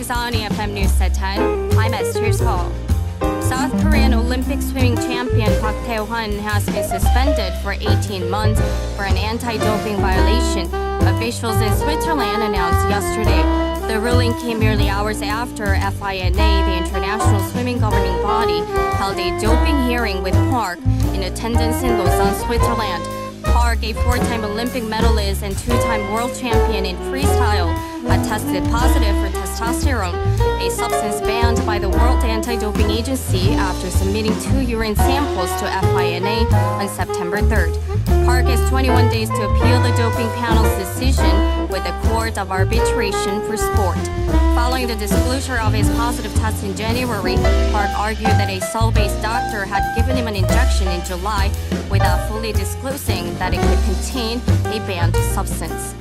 Busan EFM News at 10. I'm Esther Seol. South Korean Olympic swimming champion Park Tae-hwan has been suspended for 18 months for an anti-doping violation, officials in Switzerland announced yesterday. The ruling came merely hours after FINA, the international swimming governing body, held a doping hearing with Park in attendance in Lausanne, Switzerland. Park, a four-time Olympic medalist and two-time world champion in freestyle, had tested positive for testosterone, a substance banned by the World Anti-Doping Agency after submitting 2 urine samples to FINA on September 3rd. Park has 21 days to appeal the doping panel's decision with the Court of Arbitration for Sport. Following the disclosure of his positive test in January, Park argued that a Seoul-based doctor had given him an injection in July without fully disclosing that it could contain a banned substance.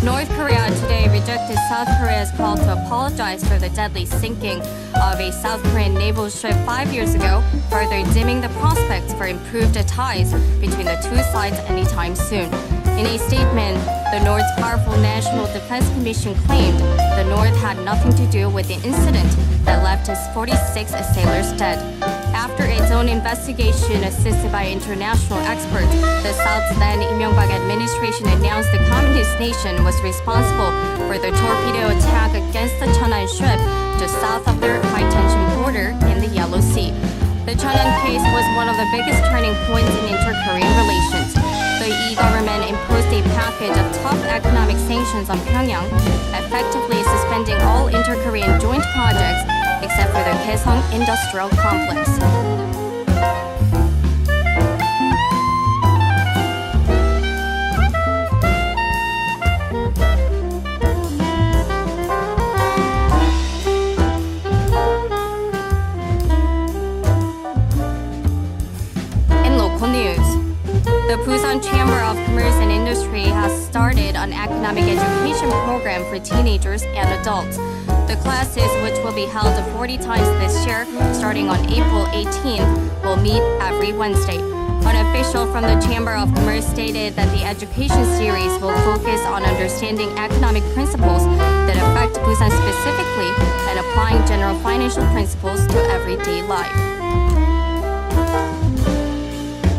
North Korea today rejected South Korea's call to apologize for the deadly sinking of a South Korean naval ship 5 years ago, further dimming the prospects for improved ties between the two sides anytime soon. In a statement, the North's powerful National Defense Commission claimed the North had nothing to do with the incident that left its 46 sailors dead. After its own investigation assisted by international experts, the South's then Lee administration announced the communist nation was responsible for the torpedo attack against the Cheonan ship just south of their high-tension border in the Yellow Sea. The Cheonan case was one of the biggest turning points in inter-Korean relations. The Lee government imposed a package of tough economic sanctions on Pyongyang, effectively suspending all inter-Korean joint projects except for the Kaesong Industrial Complex. In local news, the Busan Chamber of Commerce and Industry has started an economic education program for teenagers and adults. The classes, which will be held 40 times this year, starting on April 18th, will meet every Wednesday. An official from the Chamber of Commerce stated that the education series will focus on understanding economic principles that affect Busan specifically and applying general financial principles to everyday life.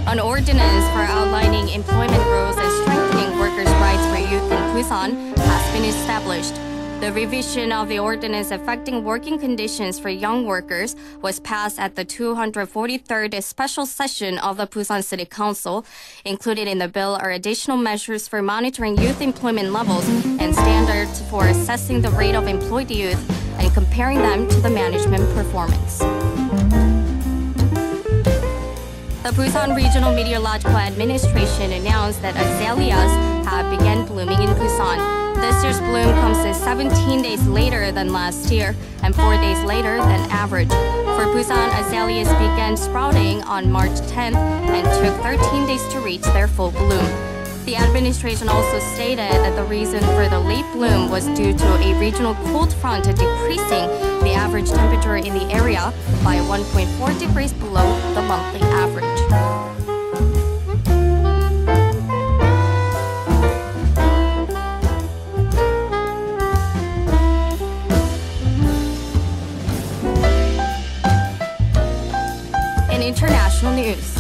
An ordinance for outlining employment rules and strengthening workers' rights for youth in Busan has been established. The revision of the ordinance affecting working conditions for young workers was passed at the 243rd special session of the Busan City Council. Included in the bill are additional measures for monitoring youth employment levels and standards for assessing the rate of employed youth and comparing them to the management performance. The Busan Regional Meteorological Administration announced that azaleas have begun blooming in Busan. This year's bloom comes 17 days later than last year and 4 days later than average. For Busan, azaleas began sprouting on March 10th and took 13 days to reach their full bloom. The administration also stated that the reason for the late bloom was due to a regional cold front decreasing the average temperature in the area by 1.4 degrees below the monthly average. In international news,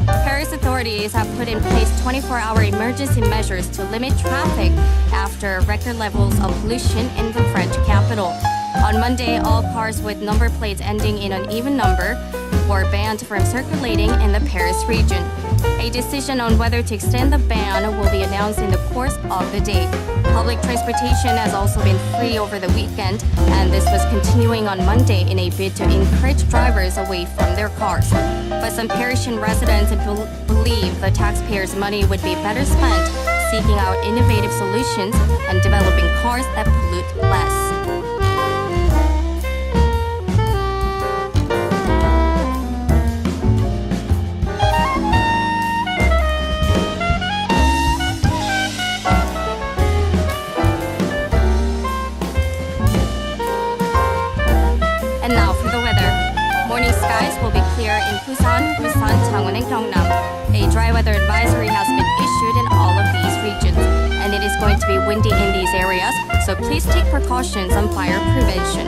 Paris authorities have put in place 24-hour emergency measures to limit traffic after record levels of pollution in the French capital. On Monday, all cars with number plates ending in an even number were banned from circulating in the Paris region. A decision on whether to extend the ban will be announced in the course of the day. Public transportation has also been free over the weekend, and this was continuing on Monday in a bid to encourage drivers away from their cars. But some Parisian residents believe the taxpayers' money would be better spent seeking out innovative solutions and developing cars that pollute less. And now for the weather. Morning skies will be clear in Busan, Ulsan, Changwon, and Gyeongnam. A dry weather advisory has been issued in all of these regions, and it is going to be windy in these areas, so please take precautions on fire prevention.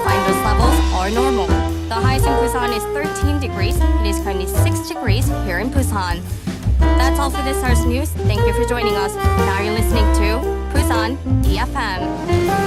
Find those levels are normal. The highest in Busan is 13 degrees. It is currently 6 degrees here in Busan. That's all for this hour's news. Thank you for joining us. Now you're listening to Busan EFM.